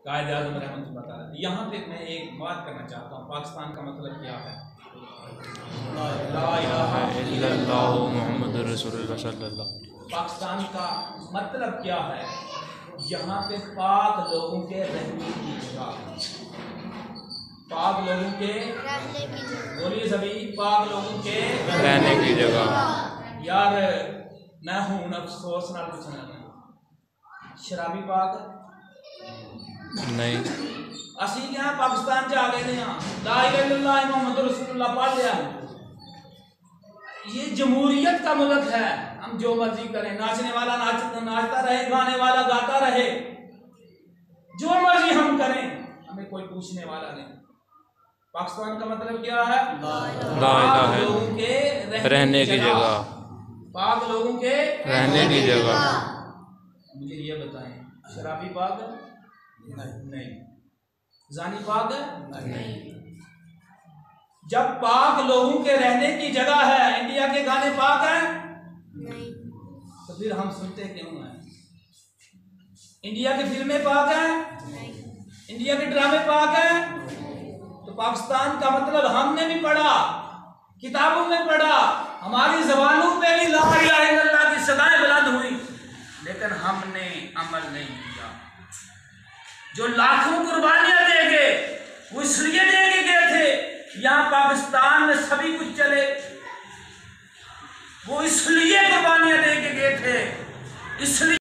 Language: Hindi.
कायद-ए-आज़म रहमतुल्लाह ताला। यहाँ पे मैं एक बात करना चाहता हूँ, पाकिस्तान का मतलब क्या है? ला इलाहा इल्लल्लाहु मुहम्मदुर रसूलुल्लाह सल्लल्लाहु। पाकिस्तान का मतलब क्या है? यहाँ पे पाक लोगों के रहने की जगह, पाक लोगों के रहने की जगह, बोलिए सभी, पाक लोगों के रहने की जगह। यार मैं हूँ अफसोस नाल पूछना, शराबी पाक नहीं, असी क्या पाकिस्तान च आ गए ने, ला इलाहा इल्लल्लाह मुहम्मदुर रसूलुल्लाह पढ़ लिया। ये जमहूरियत का मुल्क है, हम जो मर्जी करें, नाचने वाला नाचता रहे, गाने वाला गाता रहे, जो मर्जी हम करें, हमें कोई पूछने वाला नहीं। पाकिस्तान का मतलब क्या है? पाक लोगों के रहने की जगह, पाक लोगों के रहने की जगह। मुझे ये बताएं, शराबी पाक नहीं, जानी पाक नहीं। जब पाक लोगों के रहने की जगह है, इंडिया के गाने पाक हैं नहीं, तो फिर हम सुनते क्यों हैं? इंडिया की फिल्में पाक हैं नहीं, इंडिया के ड्रामे पाक हैं। तो पाकिस्तान का मतलब हमने भी पढ़ा, किताबों में पढ़ा, हमारी जबानों पे भी ला इलाहा इल्लल्लाह की सदाएं बुलंद हुई, लेकिन हमने अमल नहीं किया। जो लाखों कुर्बानियां दे गए, वो इसलिए दे के गए थे यहाँ पाकिस्तान में सभी कुछ चले, वो इसलिए कुर्बानियां दे के गए थे, इसलिए